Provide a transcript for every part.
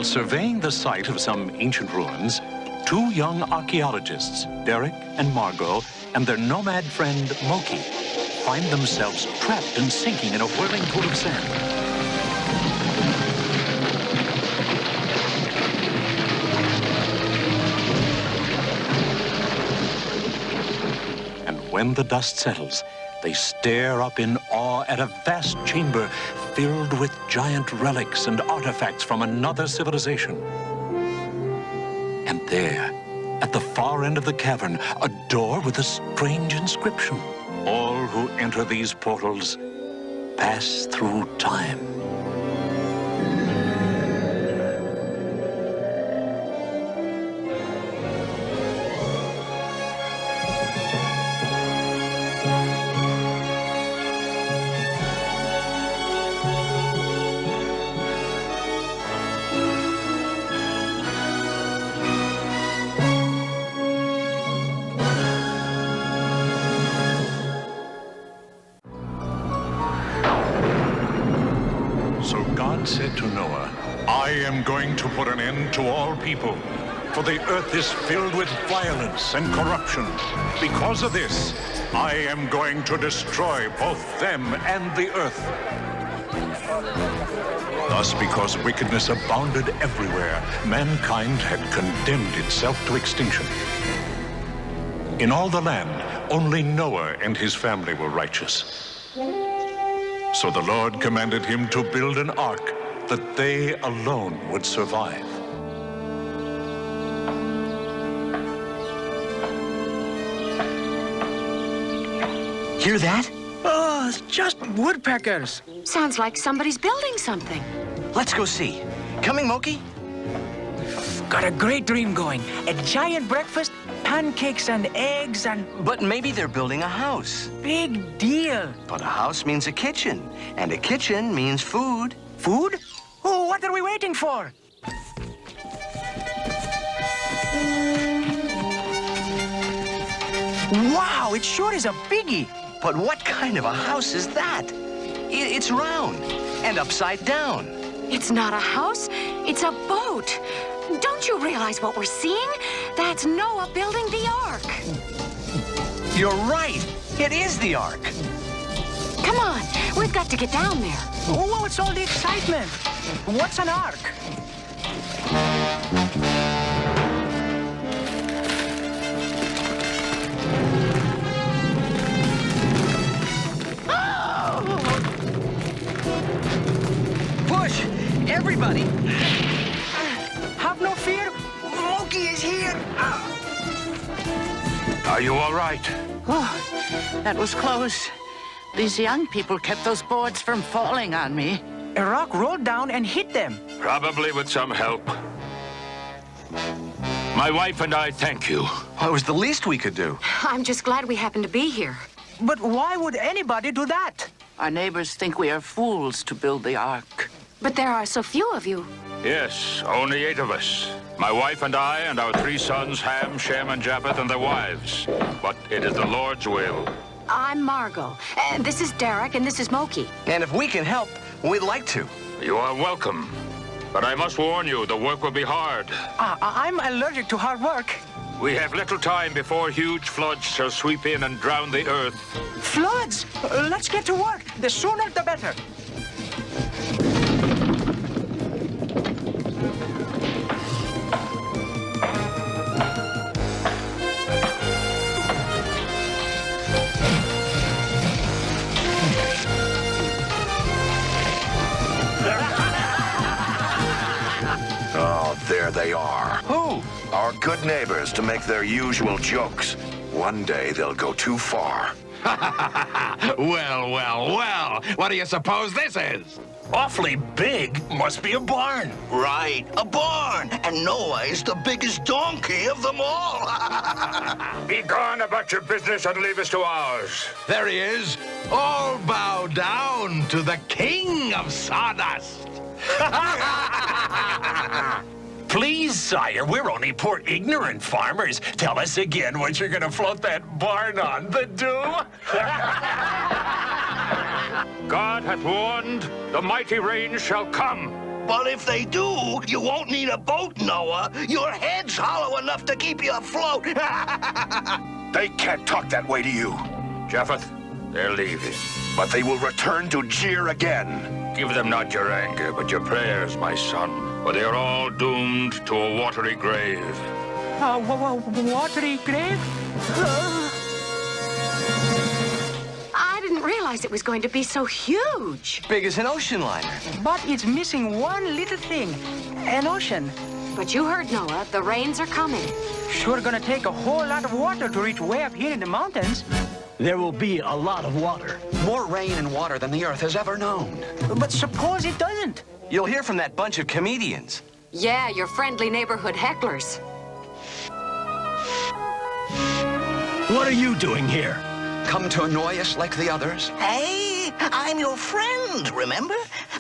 surveying the site of some ancient ruins, two young archaeologists, Derek and Margot, and their nomad friend, Moki, find themselves trapped and sinking in a whirling pool of sand. And when the dust settles, they stare up in awe at a vast chamber filled with giant relics and artifacts from another civilization. And there, at the far end of the cavern, a door with a strange inscription. All who enter these portals pass through time. So God said to Noah, I am going to put an end to all people, for the earth is filled with violence and corruption. Because of this, I am going to destroy both them and the earth. Thus, because wickedness abounded everywhere, mankind had condemned itself to extinction. In all the land, only Noah and his family were righteous. So the Lord commanded him to build an ark that they alone would survive. Hear that? Oh, it's just woodpeckers. Sounds like somebody's building something. Let's go see. Coming, Moki? Got a great dream going. A giant breakfast, pancakes and eggs and... But maybe they're building a house. Big deal. But a house means a kitchen, and a kitchen means food. Food? Oh, what are we waiting for? Wow, it sure is a biggie. But what kind of a house is that? It's round and upside down. It's not a house, it's a boat. Don't you realize what we're seeing? That's Noah building the ark. You're right. It is the ark. Come on, we've got to get down there. Oh, what's all the excitement? What's an ark? Push! Everybody! Have no fear. Moki is here. Are you all right? Oh, that was close. These young people kept those boards from falling on me. A rock rolled down and hit them. Probably with some help. My wife and I thank you. Well, it was the least we could do. I'm just glad we happened to be here. But why would anybody do that? Our neighbors think we are fools to build the ark. But there are so few of you. Yes, only 8 of us. My wife and I and our 3 sons, Ham, Shem, and Japheth, and their wives. But it is the Lord's will. I'm Margot, and this is Derek, and this is Moki. And if we can help, we'd like to. You are welcome. But I must warn you, the work will be hard. I'm allergic to hard work. We have little time before huge floods shall sweep in and drown the earth. Floods! Let's get to work. The sooner, the better. Oh, there they are. Who? Our good neighbors to make their usual jokes. One day they'll go too far. Well, well, well. What do you suppose this is? Awfully big. Must be a barn. Right, a barn. And Noah is the biggest donkey of them all. Be gone about your business and leave us to ours. There he is. All bow down to the king of sawdust. Please, sire, we're only poor ignorant farmers. Tell us again what you're gonna float that barn on, the dew? God hath warned, the mighty rain shall come. But if they do, you won't need a boat, Noah. Your head's hollow enough to keep you afloat. They can't talk that way to you. Japheth, they're leaving. But they will return to jeer again. Give them not your anger, but your prayers, my son, for they are all doomed to a watery grave. Watery grave? I didn't realize it was going to be so huge. Big as an ocean liner. But it's missing one little thing. An ocean. But you heard Noah, the rains are coming. Sure gonna take a whole lot of water to reach way up here in the mountains. There will be a lot of water. More rain and water than the earth has ever known. But suppose it doesn't? You'll hear from that bunch of comedians. Yeah, your friendly neighborhood hecklers. What are you doing here? Come to annoy us like the others? Hey, I'm your friend, remember?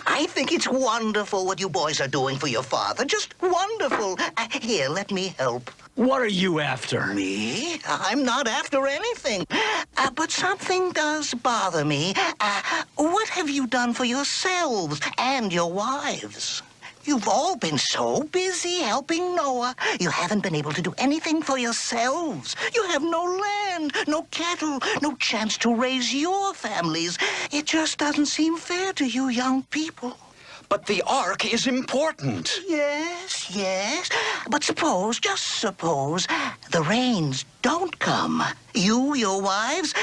I think it's wonderful what you boys are doing for your father. Just wonderful. Here, let me help. What are you after? Me? I'm not after anything. But something does bother me. What have you done for yourselves and your wives? You've all been so busy helping Noah, you haven't been able to do anything for yourselves. You have no land, no cattle, no chance to raise your families. It just doesn't seem fair to you young people. But the Ark is important. Yes, yes. But suppose, just suppose, the rains don't come. You, your wives,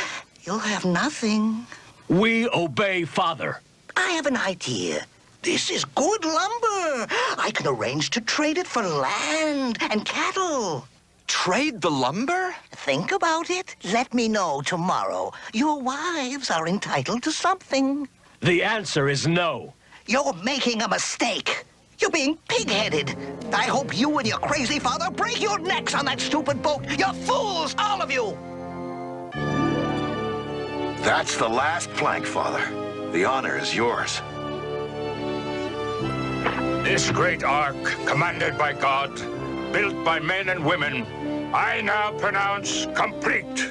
you'll have nothing. We obey Father. I have an idea. This is good lumber. I can arrange to trade it for land and cattle. Trade the lumber? Think about it. Let me know tomorrow. Your wives are entitled to something. The answer is no. You're making a mistake. You're being pig-headed. I hope you and your crazy father break your necks on that stupid boat. You're fools, all of you. That's the last plank, Father. The honor is yours. This great ark, commanded by God, built by men and women, I now pronounce complete.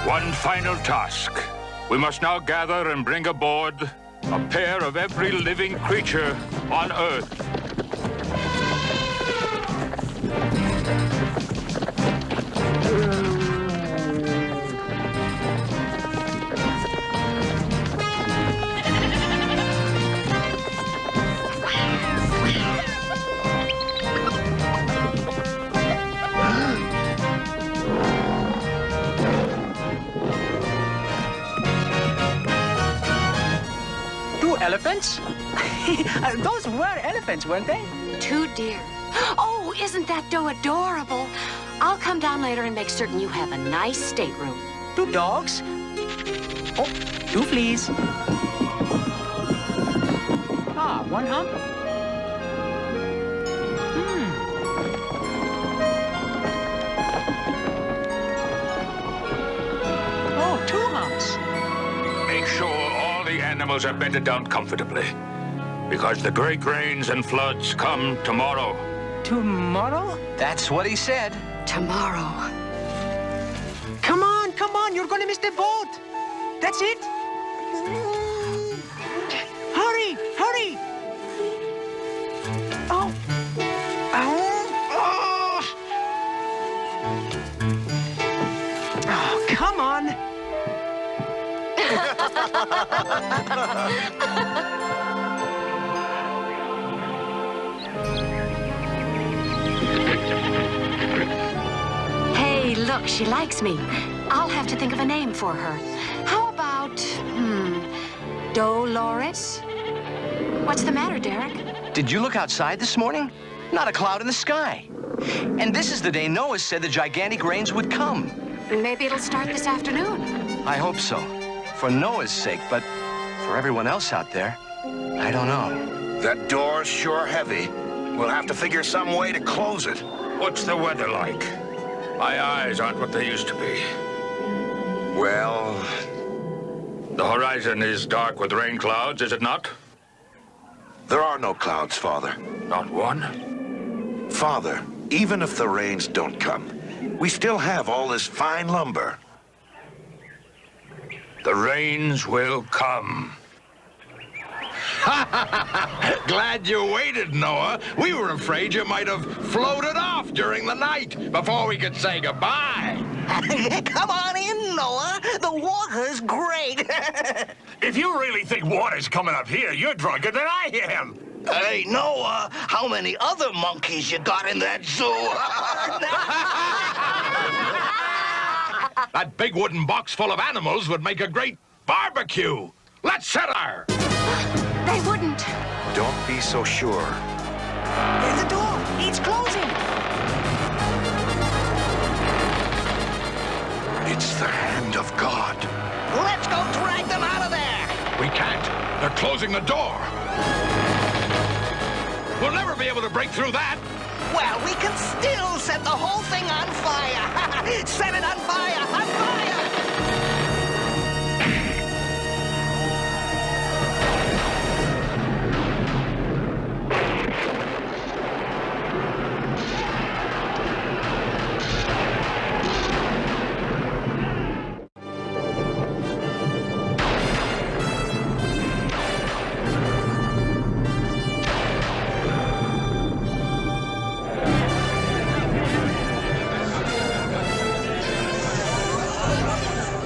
One final task. We must now gather and bring aboard a pair of every living creature on Earth. Elephants? Those were elephants, weren't they? 2 deer. Oh, isn't that doe adorable? I'll come down later and make certain you have a nice stateroom. 2 dogs. Oh, 2 fleas. 1 hump. Oh, 2 humps. Make sure all the animals are bedded down comfortably, because the great rains and floods come tomorrow. Tomorrow? That's what he said. Tomorrow. Come on, you're gonna miss the boat. That's it. Hurry. Oh. Oh, come on. Hey, look, she likes me. I'll have to think of a name for her. How about, Dolores? What's the matter, Derek? Did you look outside this morning? Not a cloud in the sky. And this is the day Noah said the gigantic rains would come. Maybe it'll start this afternoon. I hope so. For Noah's sake, but for everyone else out there, I don't know. That door's sure heavy. We'll have to figure some way to close it. What's the weather like? My eyes aren't what they used to be. Well, The horizon is dark with rain clouds, is it not? there are no clouds, Father. Not one? Father, even if the rains don't come, we still have all this fine lumber. The rains will come. Glad you waited, Noah. We were afraid you might have floated off during the night before we could say goodbye. Come on in, Noah. The water's great. If you really think water's coming up here, you're drunker than I am. Hey, Noah, how many other monkeys you got in that zoo? That big wooden box full of animals would make a great barbecue. Let's set her. They wouldn't. Don't be so sure. The door, it's closing. It's the hand of God. Let's go drag them out of there. We can't. They're closing the door. We'll never be able to break through that. Well, we can still set the whole thing on fire. Set it on fire, on fire.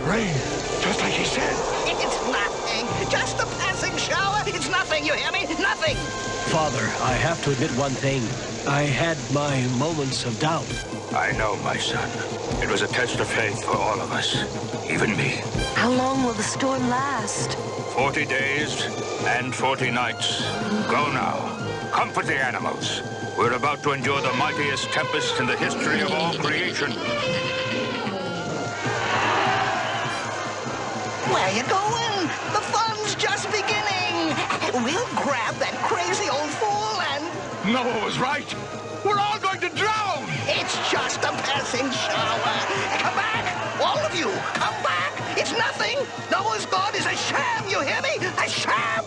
Rain, just like he said. It's nothing. Just a passing shower. It's nothing, you hear me? Nothing. Father, I have to admit one thing. I had my moments of doubt. I know, my son. It was a test of faith for all of us, even me. How long will the storm last? 40 days and 40 nights. Go now. Comfort the animals. We're about to endure the mightiest tempest in the history of all creation. Where you going? The fun's just beginning. We'll grab that crazy old fool and... Noah was right. We're all going to drown. It's just a passing shower. Come back. All of you, come back. It's nothing. Noah's God is a sham, you hear me? A sham.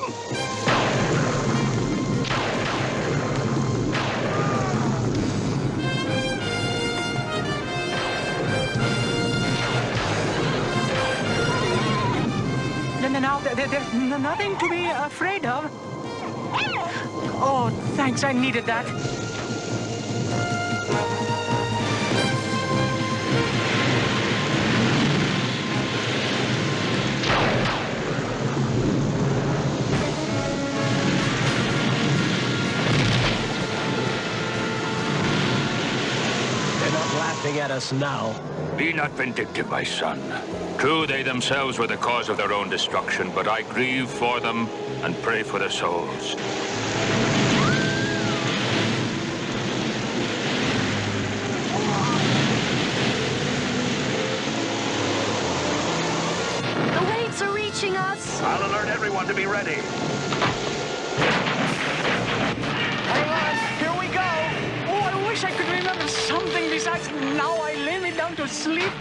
Now, there's nothing to be afraid of. Oh, thanks, I needed that. They're not laughing at us now. Be not vindictive, my son. True, they themselves were the cause of their own destruction, but I grieve for them and pray for their souls. The waves are reaching us. I'll alert everyone to be ready. Hang on, here we go. Oh, I wish I could remember something besides now I lay me down to sleep.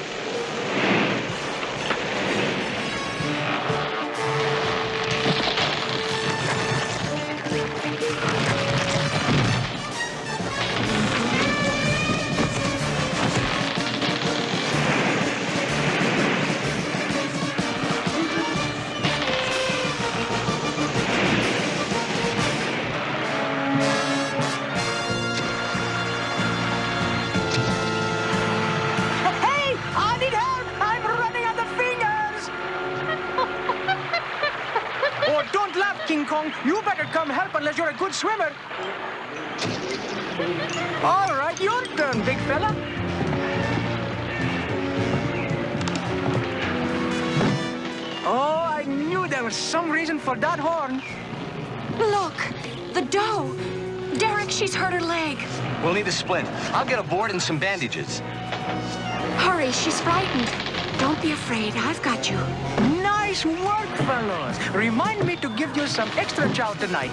King Kong, you better come help unless you're a good swimmer. All right, your turn, big fella. Oh, I knew there was some reason for that horn. Look, the doe. Derek, she's hurt her leg. We'll need a splint. I'll get a board and some bandages. Hurry, she's frightened. Don't be afraid, I've got you. Nice work, fellows. Remind me to give you some extra chow tonight.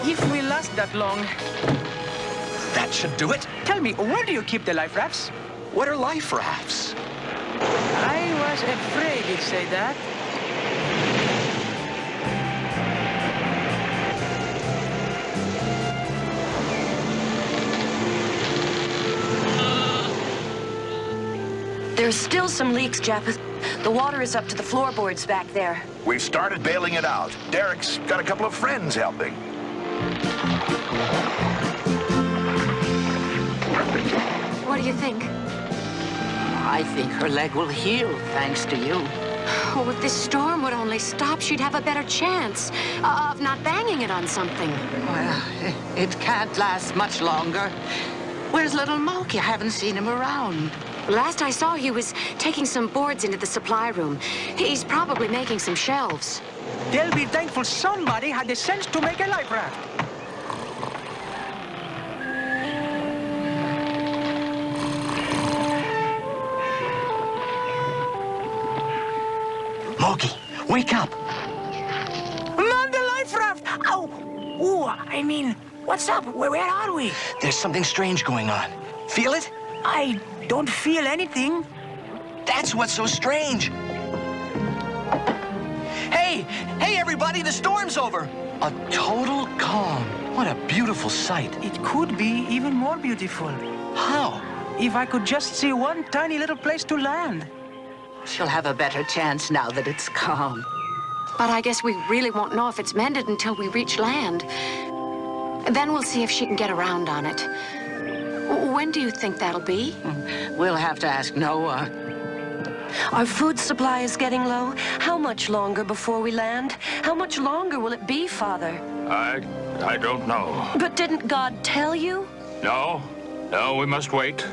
If we last that long. That should do it. Tell me, where do you keep the life rafts? What are life rafts? I was afraid you'd say that. There's still some leaks, Japheth. The water is up to the floorboards back there. We've started bailing it out. Derek's got a couple of friends helping. What do you think? I think her leg will heal, thanks to you. Oh, if this storm would only stop, she'd have a better chance of not banging it on something. Well, it can't last much longer. Where's little Moke? I haven't seen him around. Last I saw, he was taking some boards into the supply room. He's probably making some shelves. They'll be thankful somebody had the sense to make a life raft. Moki, wake up. Man, the life raft! Ow! Ooh, I mean, what's up? Where are we? There's something strange going on. Feel it? I don't feel anything. That's what's so strange. Hey, everybody, the storm's over. A total calm. What a beautiful sight. It could be even more beautiful. How? If I could just see one tiny little place to land. She'll have a better chance now that it's calm. But I guess we really won't know if it's mended until we reach land. Then we'll see if she can get around on it. When do you think that'll be? We'll have to ask Noah. Our food supply is getting low. How much longer before we land? How much longer will it be, Father? I don't know. But didn't God tell you? No, we must wait.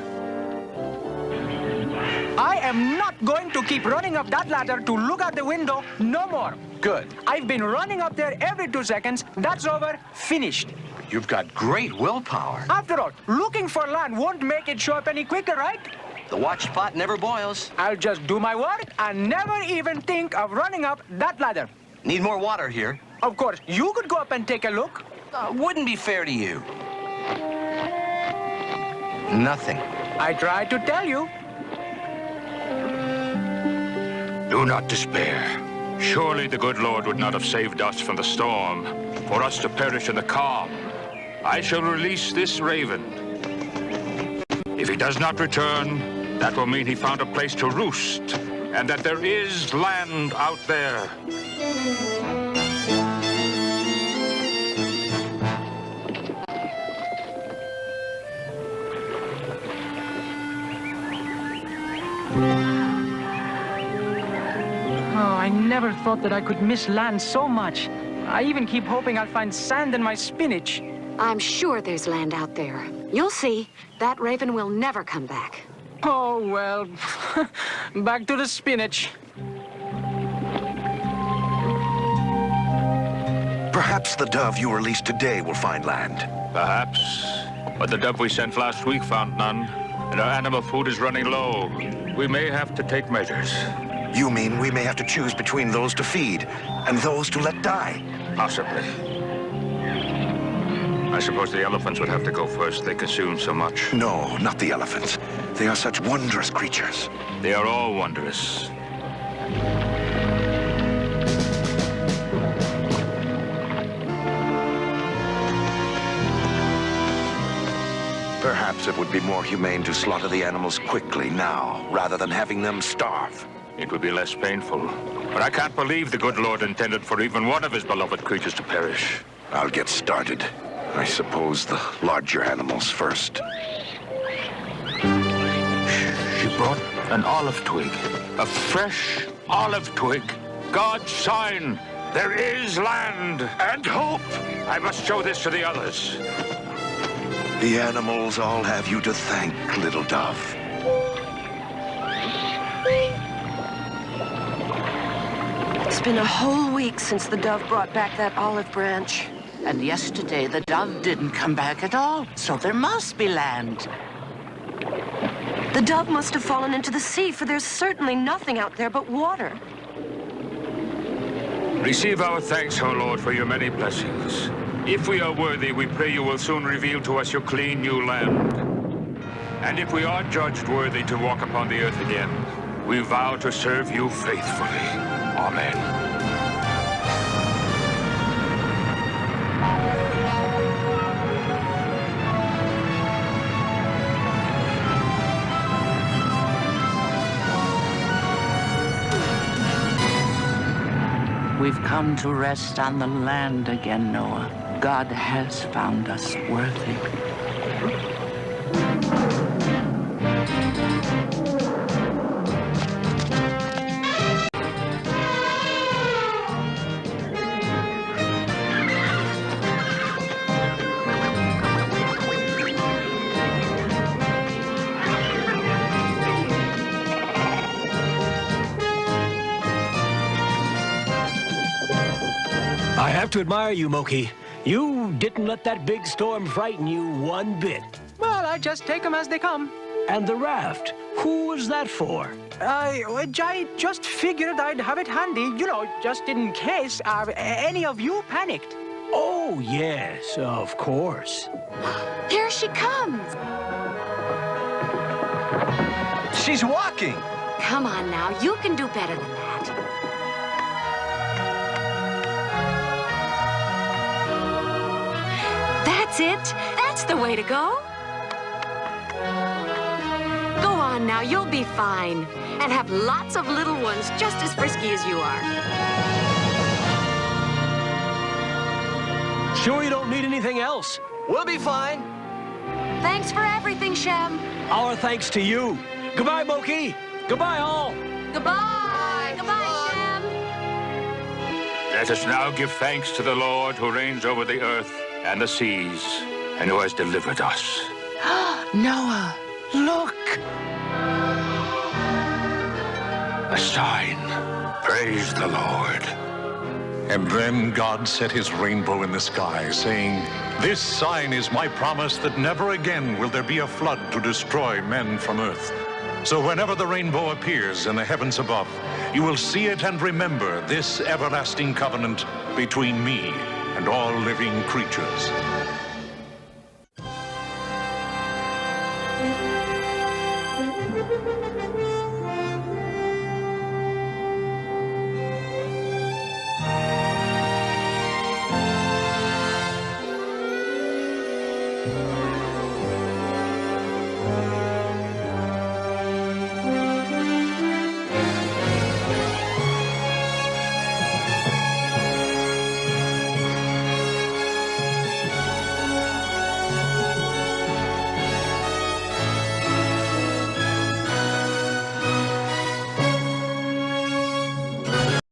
I am not going to keep running up that ladder to look out the window no more. Good. I've been running up there every 2 seconds. That's over. Finished. You've got great willpower. After all, looking for land won't make it show up any quicker, right? The watched pot never boils. I'll just do my work and never even think of running up that ladder. Need more water here. Of course, you could go up and take a look. Wouldn't be fair to you. Nothing. I tried to tell you. Do not despair. Surely the good Lord would not have saved us from the storm, for us to perish in the calm. I shall release this raven. If he does not return, that will mean he found a place to roost, and that there is land out there. Oh, I never thought that I could miss land so much. I even keep hoping I'll find sand in my spinach. I'm sure there's land out there. You'll see. That raven will never come back. Oh, well, back to the spinach. Perhaps the dove you released today will find land. Perhaps. But the dove we sent last week found none, and our animal food is running low. We may have to take measures. You mean we may have to choose between those to feed and those to let die? Possibly. I suppose the elephants would have to go first. They consume so much. No, not the elephants. They are such wondrous creatures. They are all wondrous. Perhaps it would be more humane to slaughter the animals quickly now, rather than having them starve. It would be less painful. But I can't believe the good Lord intended for even one of his beloved creatures to perish. I'll get started. I suppose the larger animals first. She brought an olive twig. A fresh olive twig. God's sign. There is land and hope. I must show this to the others. The animals all have you to thank, little dove. It's been a whole week since the dove brought back that olive branch. And yesterday, the dove didn't come back at all, so there must be land. The dove must have fallen into the sea, for there's certainly nothing out there but water. Receive our thanks, O Lord, for your many blessings. If we are worthy, we pray you will soon reveal to us your clean new land. And if we are judged worthy to walk upon the earth again, we vow to serve you faithfully. Amen. We've come to rest on the land again, Noah. God has found us worthy. I have to admire you, Moki. You didn't let that big storm frighten you one bit. Well, I just take them as they come. And the raft, who was that for? I just figured I'd have it handy, you know, just in case any of you panicked. Oh, yes, of course. Here she comes. She's walking. Come on now, you can do better than that. That's it. That's the way to go. Go on now, you'll be fine. And have lots of little ones just as frisky as you are. Sure you don't need anything else? We'll be fine. Thanks for everything, Shem. Our thanks to you. Goodbye, Moki. Goodbye, all. Goodbye. Goodbye, Shem. Let us now give thanks to the Lord who reigns over the earth and the seas, and who has delivered us. Noah, look! A sign. Praise the Lord. And then God set his rainbow in the sky, saying, "This sign is my promise that never again will there be a flood to destroy men from earth. So whenever the rainbow appears in the heavens above, you will see it and remember this everlasting covenant between me and all living creatures."